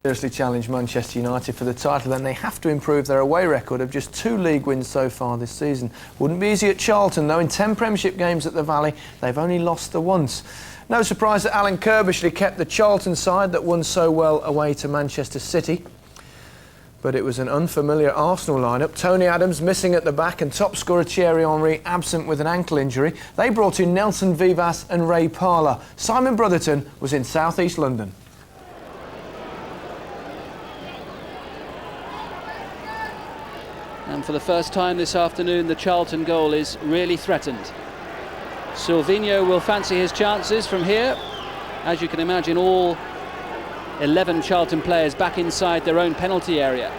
Seriously challenge Manchester United for the title, then they have to improve their away record of just 2 league wins so far this season. Wouldn't be easy at Charlton, though. In 10 Premiership games at the Valley, they've only lost the once. No surprise that Alan Kirbishley kept the Charlton side that won so well away to Manchester City. But it was an unfamiliar Arsenal lineup. Tony Adams missing at the back and top scorer Thierry Henry absent with an ankle injury. They brought in Nelson Vivas and Ray Parlour. Simon Brotherton was in South East London. And for the first time this afternoon, the Charlton goal is really threatened. Silvinho will fancy his chances from here. As you can imagine, all 11 Charlton players back inside their own penalty area.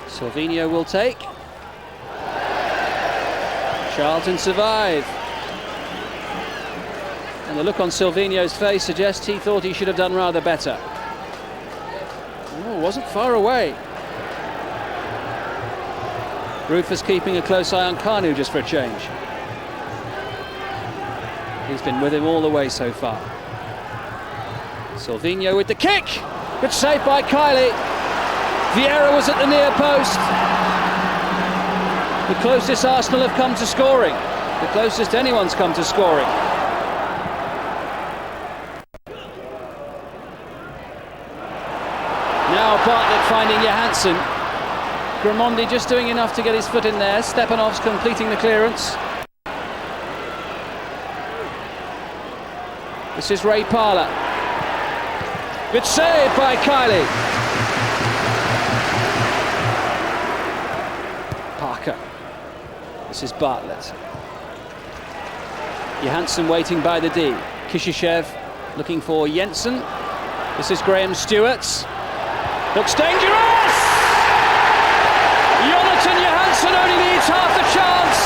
Silvinho will take. Charlton survive. And the look on Silvinho's face suggests he thought he should have done rather better. Oh, wasn't far away. Rufus keeping a close eye on Kanu just for a change. He's been with him all the way so far. Silvinho with the kick. Good save by Kiely. Vieira was at the near post. The closest Arsenal have come to scoring. The closest anyone's come to scoring. Now Bartlett finding Johansson. Grimandi just doing enough to get his foot in there. Stepanovs completing the clearance. This is Ray Parlour. Good save by Kiely. Parker. This is Bartlett. Johansson waiting by the D. Kishishev looking for Jensen. This is Stuart. Looks dangerous! Johansson only needs half the chance.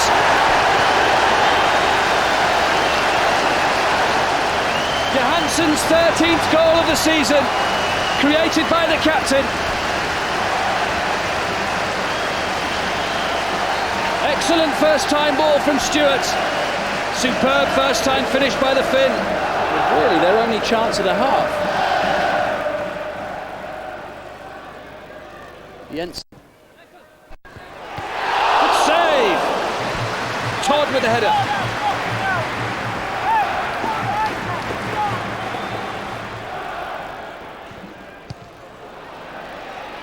Johansson's 13th goal of the season, created by the captain. Excellent first-time ball from Stuart. Superb first-time finish by the Finn. Really, their only chance of the half. Jensen. Good save. Todd with the header.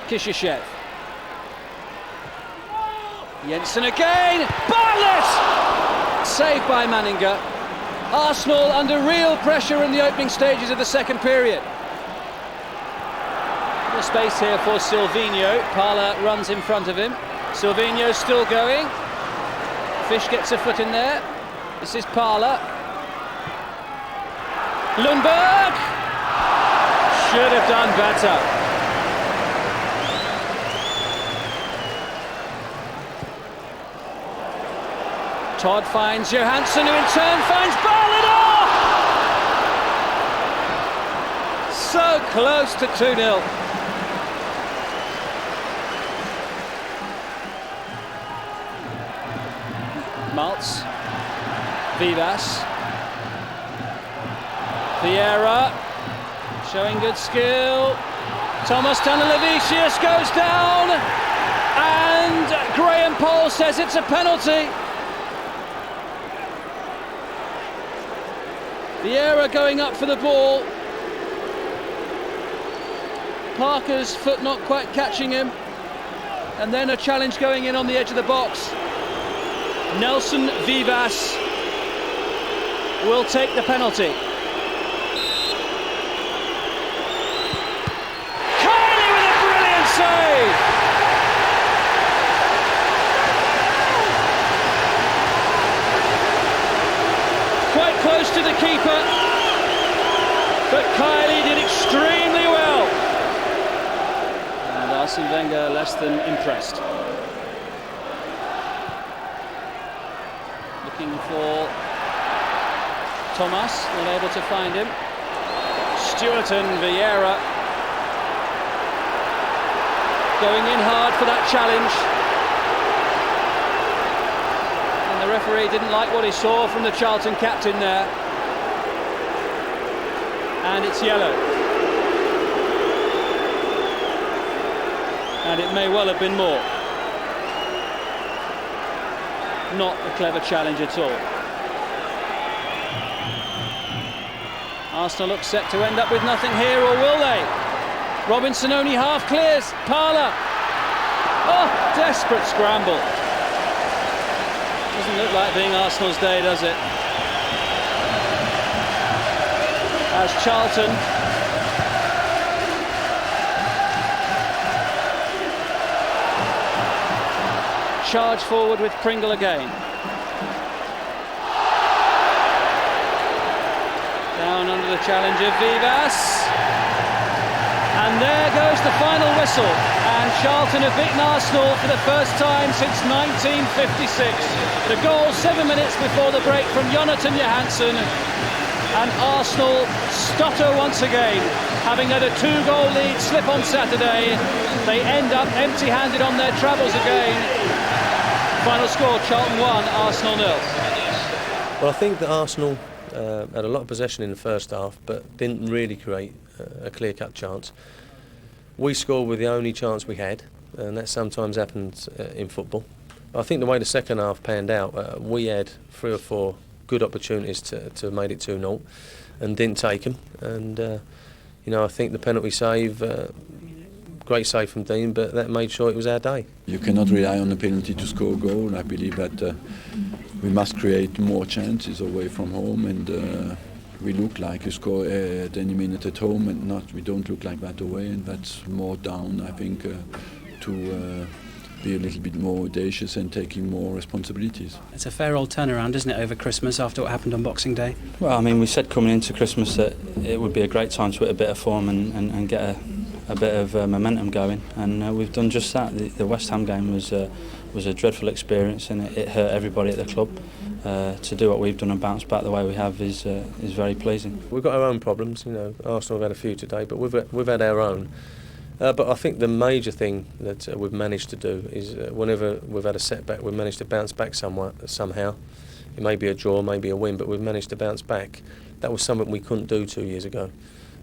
Kishishev. Jensen again. Bartlett! Saved by Manninger. Arsenal under real pressure in the opening stages of the second period. Space here for Silvinho. Parlour runs in front of him. Silvinho still going. Fish gets a foot in there. This is Parlour. Ljungberg! Should have done better. Todd finds Johansson, who in turn finds Bartlett. Oh! So close to 2-0. Malz, Vivas, Vieira, showing good skill. Tomas Danilevicius goes down, and Graham Powell says it's a penalty. Vieira going up for the ball. Parker's foot not quite catching him, and then a challenge going in on the edge of the box. Nelson Vivas will take the penalty. Kiely with a brilliant save! Quite close to the keeper, but Kiely did extremely well. And Arsene Wenger less than impressed. Looking for Tomas, not able to find him. Stuart and Vieira going in hard for that challenge. And the referee didn't like what he saw from the Charlton captain there. and it's yellow. And it may well have been more. Not a clever challenge at all. Arsenal look set to end up with nothing here, or will they? Robinson only half clears. Parlour. Oh, desperate scramble. Doesn't look like being Arsenal's day, does it? As Charlton charge forward with Pringle again. Down under the challenge of Vivas. And there goes the final whistle. And Charlton have beaten Arsenal for the first time since 1956. The goal 7 minutes before the break from Johansson. And Arsenal stutter once again. Having had a 2-goal lead slip on Saturday, they end up empty-handed on their travels again. Final score, Charlton 1, Arsenal 0. Well, I think that Arsenal had a lot of possession in the first half, but didn't really create a clear-cut chance. We scored with the only chance we had, and that sometimes happens in football. I think the way the second half panned out, we had 3 or 4 good opportunities to have made it 2-0 and didn't take them. And you know, I think the penalty save, great save from Dean, but that made sure it was our day. You cannot rely on the penalty to score a goal. I believe that we must create more chances away from home, and we look like we score at any minute at home, and we don't look like that away, and that's more down, I think, to be a little bit more audacious and taking more responsibilities. It's a fair old turnaround, isn't it, over Christmas after what happened on Boxing Day? Well, I mean, we said coming into Christmas that it would be a great time to hit a bit of form and get a bit of momentum going, and we've done just that. The West Ham game was a dreadful experience, and it hurt everybody at the club. To do what we've done and bounce back the way we have is very pleasing. We've got our own problems, you know. Arsenal have had a few today, but we've had our own. But I think the major thing that we've managed to do is whenever we've had a setback, we've managed to bounce back somehow. It may be a draw, maybe a win, but we've managed to bounce back. That was something we couldn't do 2 years ago.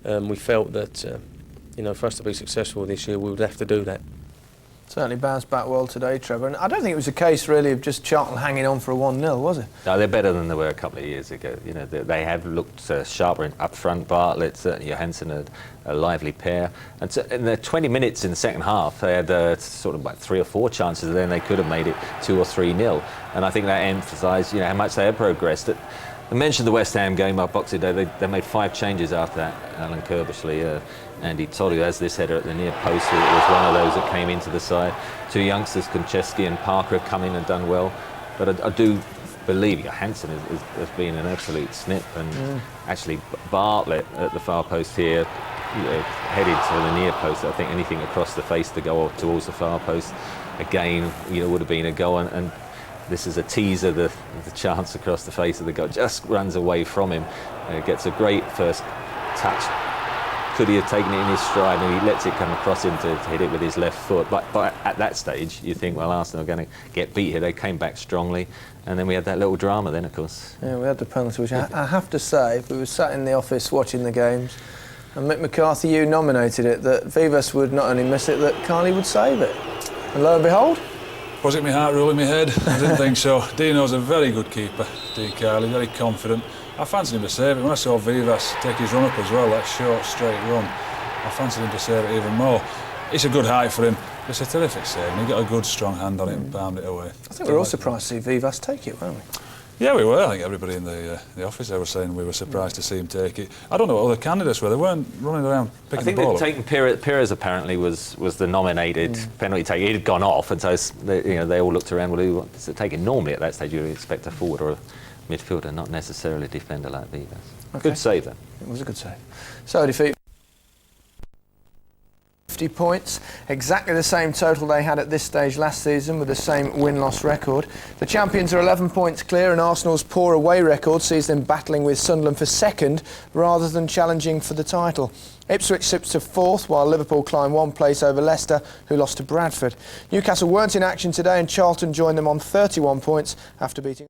We felt that, you know, for us to be successful this year, we would have to do that. Certainly bounced back well today, Trevor. And I don't think it was a case really of just Charlton hanging on for a 1-0, was it? No, they're better than they were a couple of years ago. You know, they have looked sharper up front. Bartlett, certainly Johansson, a lively pair. And so in the 20 minutes in the second half, they had sort of like 3 or 4 chances. Then they could have made it 2 or 3-0. And I think that emphasised, you know, how much they had progressed. I mentioned the West Ham game up Boxing Day. They made 5 changes after that. Alan Kirbishley, Andy Todd, who has this header at the near post, it was one of those that came into the side. 2 youngsters, Konchesky and Parker, have come in and done well. But I do believe Johansson has been an absolute snip. And actually, Bartlett at the far post here, headed to the near post. I think anything across the face to go towards the far post, again, you know, would have been a goal. And this is a teaser, the chance across the face of the goal. Just runs away from him. Gets a great first touch. Could he have taken it in his stride, and he lets it come across him to hit it with his left foot. But at that stage, you think, well, Arsenal are going to get beat here. They came back strongly, and then we had that little drama then, of course. Yeah, we had the penalty, which I have to say, if we were sat in the office watching the games, and Mick McCarthy, you nominated it, that Vivas would not only miss it, that Kiely would save it. And lo and behold... Was it my heart ruling my head? I didn't think so. Dino's a very good keeper, Dean Kiely, very confident. I fancied him to save it. When I saw Vivas take his run up as well, that short, straight run, I fancied him to save it even more. It's a good height for him. It's a terrific save, and he got a good, strong hand on it and palmed it away. I think we're all surprised to see Vivas take it, weren't we? Yeah, we were. I think everybody in the office there was saying we were surprised to see him take it. I don't know what other candidates were. They weren't running around picking the ball up. I think Pires apparently was the nominated penalty taker. He'd gone off, and so they all looked around. Well, who was it taken? Normally at that stage you would expect a forward or a midfielder, not necessarily a defender like Vivas. Okay. Good save, though. It was a good save. So defeat 50 points, exactly the same total they had at this stage last season with the same win-loss record. The champions are 11 points clear, and Arsenal's poor away record sees them battling with Sunderland for second rather than challenging for the title. Ipswich slips to 4th, while Liverpool climb 1 place over Leicester, who lost to Bradford. Newcastle weren't in action today, and Charlton joined them on 31 points after beating